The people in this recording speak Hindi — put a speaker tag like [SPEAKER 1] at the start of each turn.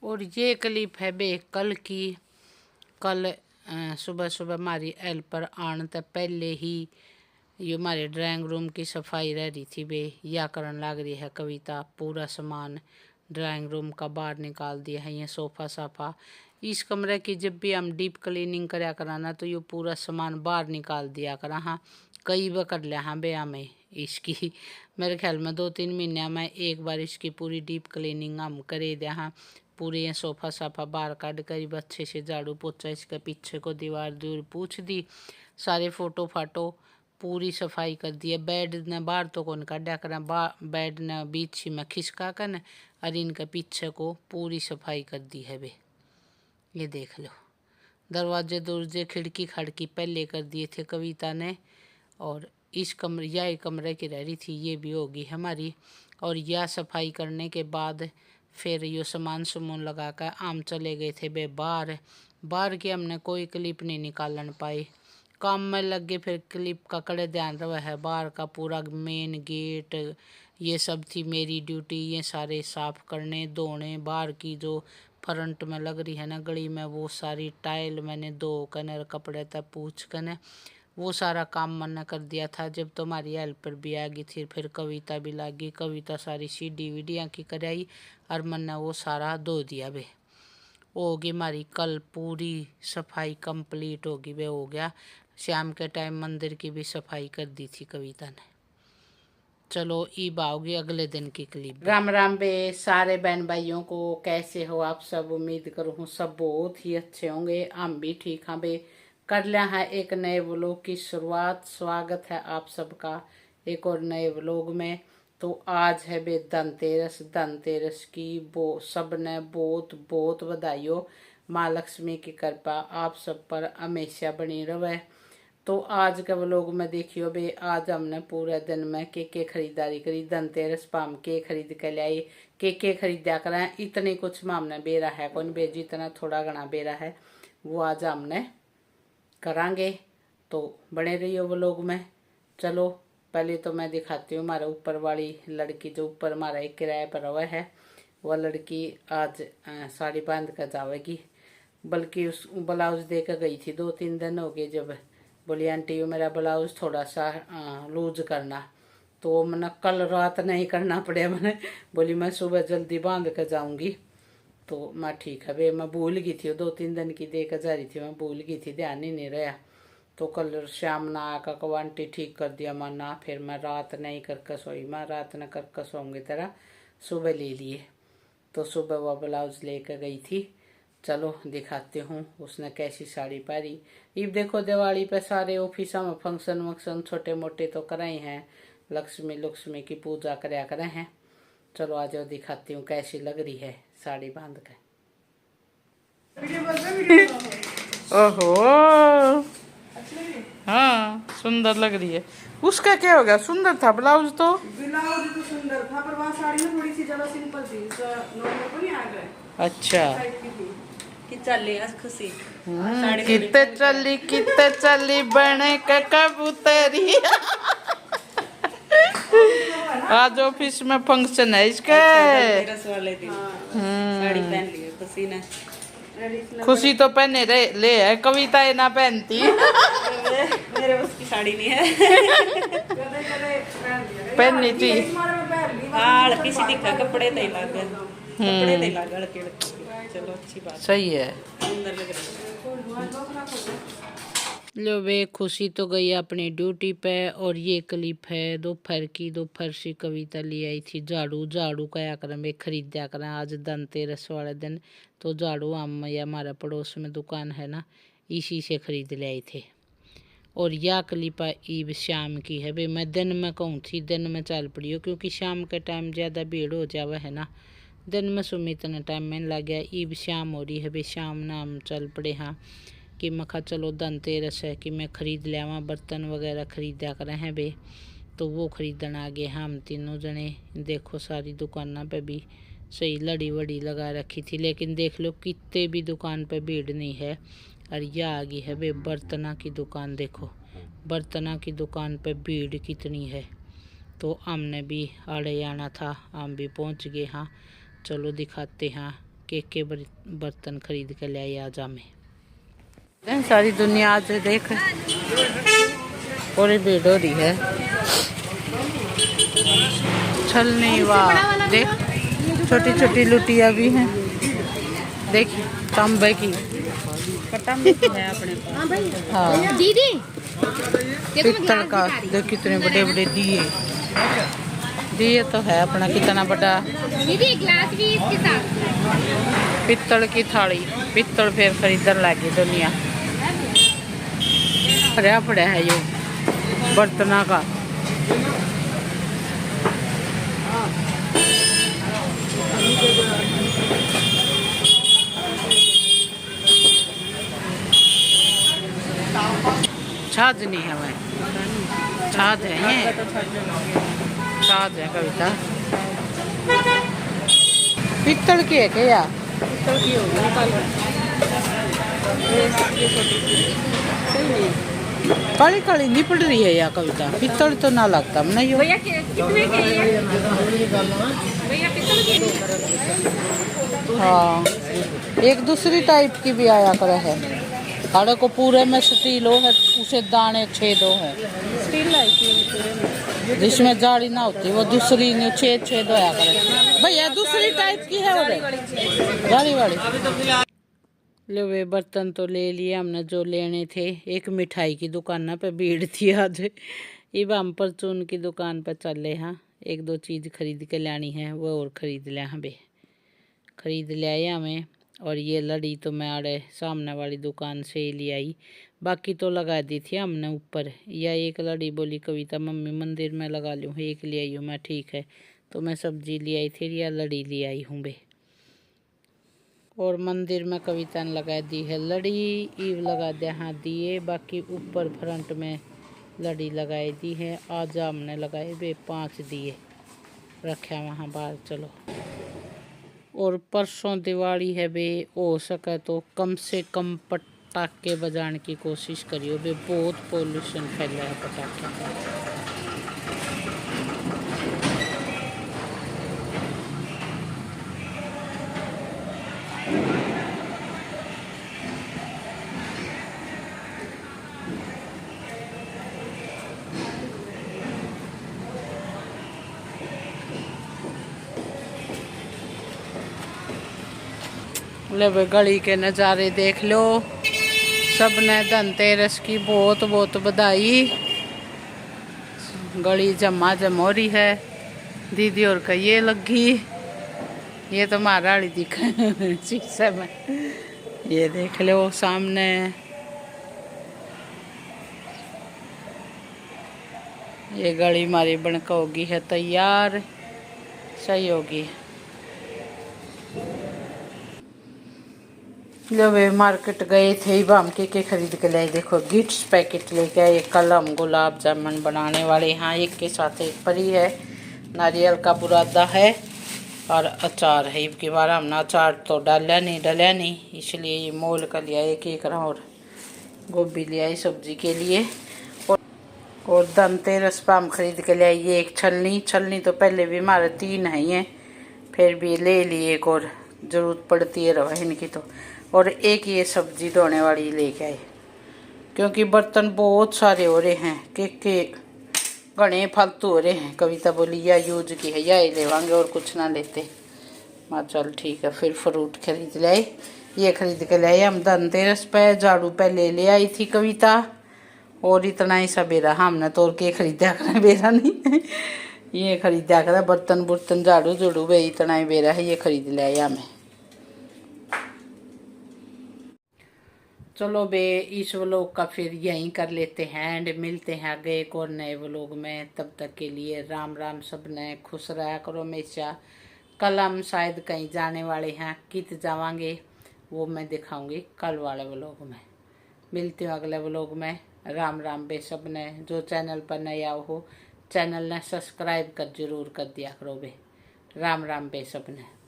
[SPEAKER 1] और ये क्लिप है बे कल की। कल सुबह सुबह हमारी हेल्पर आने तक पहले ही ये हमारे ड्राइंग रूम की सफाई रह रही थी बे। या करन लग रही है कविता। पूरा सामान ड्राइंग रूम का बाहर निकाल दिया है। ये सोफ़ा साफा इस कमरे की जब भी हम डीप क्लीनिंग कराया कराना तो ये पूरा सामान बाहर निकाल दिया करा। हाँ कई बार कर लिया हाँ बे हमें इसकी मेरे ख्याल में 2-3 महीने में एक बार इसकी पूरी डीप क्लीनिंग हम करे दिया। हाँ पूरे ये सोफ़ा साफा बाहर काट कर अच्छे से झाड़ू पोछा इसके पीछे को दीवार दूर पूछ दी। सारे फोटो फाटो पूरी सफाई कर दी है। बेड ने बाहर तो कौन काटा करा बेड ने बीच में खिसका कर और इनके पीछे को पूरी सफाई कर दी है बे। ये देख लो दरवाजे दरवाजे खिड़की खड़की पहले कर दिए थे कविता ने। और इस कमरे यह कमरे की रह रही थी ये भी होगी हमारी। और यह सफाई करने के बाद फिर यो सामान सुमून लगा कर हम चले गए थे बे बाहर। बाहर की हमने कोई क्लिप नहीं निकालन पाई। काम में लग गए फिर क्लिप का कड़े ध्यान रहा है। बाहर का पूरा मेन गेट ये सब थी मेरी ड्यूटी। ये सारे साफ करने धोने बाहर की जो फ्रंट में लग रही है ना गली में वो सारी टाइल मैंने धो कर कपड़े तक पूछ कर वो सारा काम मैंने कर दिया था। जब तुम्हारी हेल्पर भी आ गई थी फिर कविता भी लगी। कविता सारी सीढ़ी वीडिया की कराई और मैंने वो सारा धो दिया बे। होगी हमारी कल पूरी सफाई कंप्लीट होगी बे। हो गया शाम के टाइम मंदिर की भी सफाई कर दी थी कविता ने। चलो ईब आओगी अगले दिन की क्लिप। राम राम बे सारे बहन भाइयों को। कैसे हो आप सब? उम्मीद करूँ सब बहुत ही अच्छे होंगे। हम भी ठीक हाँ बे। कर लिया है एक नए व्लॉग की शुरुआत। स्वागत है आप सबका एक और नए व्लॉग में। तो आज है बे धनतेरस। धनतेरस की सब ने बहुत बहुत बधाई हो। माँ लक्ष्मी की कृपा आप सब पर हमेशा बनी रहे। तो आज के व्लॉग में देखियो बे आज हमने पूरे दिन में के खरीदारी करी। धनतेरस पाम के खरीद के लाई के खरीदा करा। इतनी कुछ में हमने बेरा है कौन बे जितना थोड़ा घना बेरा है वो आज हमने करांगे। तो बने रहियो व्लॉग में। चलो पहले तो मैं दिखाती हूँ हमारे ऊपर वाली लड़की जो ऊपर हमारा एक किराए पर हुआ है। वह लड़की आज साड़ी बांध कर जाएगी। बल्कि उस ब्लाउज दे कर गई थी 2-3 दिन हो गए। जब बोली आंटी मेरा ब्लाउज थोड़ा सा लूज करना तो मैंने कल रात नहीं करना पड़े। मैंने बोली मैं सुबह जल्दी बांध कर जाऊँगी। तो मैं ठीक है बे मैं भूल गई थी 2-3 दिन की दे कर जा रही थी। मैं भूल गई थी ध्यान ही नहीं रहा। तो कल शाम ना आकर को आंटी ठीक कर दिया माना। फिर मैं रात नहीं करके सोई। मैं रात न करके सोऊंगी तरह सुबह ले लिए। तो सुबह वह ब्लाउज लेकर गई थी। चलो दिखाती हूँ उसने कैसी साड़ी पहनी। ये देखो दिवाली पे सारे ऑफिसों में फंक्शन वंक्शन छोटे मोटे तो कराए हैं। लक्ष्मी की पूजा कराया करे हैं। चलो आज दिखाती हूँ कैसी लग रही है साड़ी बांध के। ओहो हाँ सुंदर लग रही है। उसका क्या हो गया? सुंदर था ब्लाउज तो
[SPEAKER 2] सुंदर था पर वहाँ साड़ी में थोड़ी सी ज्यादा सिंपल थी। नॉर्मल को नहीं आ गए।
[SPEAKER 1] अच्छा
[SPEAKER 2] खुशी
[SPEAKER 1] कितने चली बने का कबूतरी। आज ऑफिस में फंक्शन है इसका।
[SPEAKER 2] वाले दिन साड़ी पहन ली खुशी ने।
[SPEAKER 1] खुशी तो पहने ले है कविता ना पहनती।
[SPEAKER 2] मेरे बस की साड़ी नहीं है।
[SPEAKER 1] पहननी थी।
[SPEAKER 2] हाँ हल्की सी दिखा कपड़े नहीं लग कपड़े नहीं लग हल्के। चलो अच्छी बात
[SPEAKER 1] सही है।
[SPEAKER 2] सुंदर लग रही है।
[SPEAKER 1] लो वे खुशी तो गई अपनी ड्यूटी पे। और ये क्लिप है दोपहर की। दोपहर से कविता ले आई थी झाड़ू क्या करें वे खरीदा करें आज धनतेरस वाले दिन। तो झाड़ू हम या हमारे पड़ोस में दुकान है ना इसी से खरीद ले आए थे। और यह क्लिप ईब शाम की है भाई। मैं दिन में कहूँ थी दिन में चल पड़ी हो क्योंकि शाम के टाइम ज़्यादा भीड़ हो जावा है ना। दिन में सुमी इतना टाइम मैंने लग गया। ईब शाम हो रही है भाई। शाम ना हम चल पड़े हाँ कि मैं कहा चलो धनतेरस है कि मैं ख़रीद लिया बर्तन वगैरह ख़रीदा करें हैं बे। तो वो ख़रीदन आ गए हम तीनों जने। देखो सारी दुकानों पे भी सही लड़ी वड़ी लगा रखी थी। लेकिन देख लो कितने भी दुकान पे भीड़ नहीं है। और यह आ गई है बे बर्तना की दुकान। देखो बर्तना की दुकान पे भीड़ कितनी है। तो हमने भी आड़े आना था हम भी पहुंच गए हाँ। चलो दिखाते हैं केक के बर्तन खरीद के ले आई आज हमें। सारी दुनिया आज देख पूरी भीड़ हो रही है। छलनी वाह देख, छोटी छोटी लुटिया भी हैं, देखिए तांबे की है अपने पास। हाँ
[SPEAKER 3] दीदी
[SPEAKER 1] पित्तल का देख कितने बड़े बड़े दिए, दिए तो है अपना कितना बड़ा।
[SPEAKER 3] दीदी ग्लास भी इसके साथ।
[SPEAKER 1] पित्तल की थाली, पित्तल फिर खरीदने लगी दुनिया। भरा पड़ा है ये बर्तना का। छाछ नहीं है मैं, छाछ है ये, छाछ है कविता। पित्तल की है क्या?
[SPEAKER 2] पित्तल की होगी
[SPEAKER 1] काली काली नहीं पड़ रही है या कविता, पित्तल तो ना लगता नहीं।
[SPEAKER 3] भैया कितने के है? भैया पित्तल के।
[SPEAKER 1] हाँ एक दूसरी टाइप की भी आया कर है, साढ़े को पूरे में स्टील हो है, उसे दाने छेदो है,
[SPEAKER 2] स्टील है
[SPEAKER 1] जिसमें जाड़ी ना होती, वो दूसरी ने छेद छेद होया करे भैया, दूसरी टाइप की है वो जाड़ी वाली। लो वे बर्तन तो ले लिए हमने जो लेने थे। एक मिठाई की दुकान पे भीड़ थी आज, अब हम परचून की दुकान पर चले। हाँ एक दो चीज़ खरीद के लानी है, वो और ख़रीद लिया हमें, ख़रीद ले आए हमें। और ये लड़ी तो मैं आड़े सामने वाली दुकान से ही ले आई, बाकी तो लगा दी थी हमने ऊपर। या एक लड़ी बोली कविता मम्मी मंदिर में लगा लूँ, एक ले आई हूँ मैं, ठीक है। तो मैं सब्जी ले आई थी या लड़ी ले आई हूँ बे। और मंदिर में कविता ने लगा दी है लड़ी, ईव लगा दिया हाँ दिए, बाकी ऊपर फ्रंट में लड़ी लगाई दी है। आज हमने लगाए बे 5 दिए रखे वहाँ बाहर। चलो और परसों दिवाली है बे, हो सके तो कम से कम पटाखे बजाने की कोशिश करियो बे, बहुत पोल्यूशन फैला है पटाखे का। ले गली के नज़ारे देख लो, सबने धनतेरस की बहुत बहुत बधाई। गली जमा जम हो रही है, दीदी और का ये लगी, ये तो महाराड़ी दिख शीशे में, ये देख लो सामने। ये गली हमारी बनकर होगी है तैयार, सही होगी। लो वे मार्केट गए थे, हम के खरीद के लाए। देखो गिफ्ट्स पैकेट लेके आए, कल हम गुलाब जामुन बनाने वाले। हाँ एक के साथ एक परी है, नारियल का बुरादा है और अचार है। इनके बार हमने अचार तो डाला नहीं, इसलिए ये मोल का लिया एक एक और गोभी लिया आई सब्जी के लिए। और धनतेरस पर हम खरीद के ले आइए एक छलनी तो पहले भी हमारे 3 है ये, फिर भी ले लिए एक और, ज़रूरत पड़ती है रवा इनकी तो। और एक ये सब्जी धोने वाली लेके आए, क्योंकि बर्तन बहुत सारे हो रहे हैं, के घने फालतू हो रहे हैं। कविता बोली या यूज की है या ये लेवांगे और कुछ ना लेते। मैं चल ठीक है, फिर फ्रूट खरीद लाए, ये खरीद के लाए हम धनतेरस पे। झाड़ू पहले ले आई थी कविता, और इतना ही सा बेरा हमने तो और के खरीदा कर बेरा नहीं ये खरीदा कर बर्तन बुर्तन झाड़ू झूड़ू बे, इतना ही बेरा है, ये खरीद ले आया हमें। चलो बे इस व्लॉग का फिर यहीं कर लेते हैं एंड मिलते हैं आगे एक और नए व्लॉग में। तब तक के लिए राम राम, सब ने खुश रहा करो हमेशा। कल हम शायद कहीं जाने वाले हैं, कित जावांगे वो मैं दिखाऊंगी कल वाले व्लॉग में। मिलती हूँ अगले व्लॉग में। राम राम बे सब ने, जो चैनल पर नया हो चैनल ने सब्सक्राइब कर जरूर कर दिया करो बे। राम राम बे सब ने।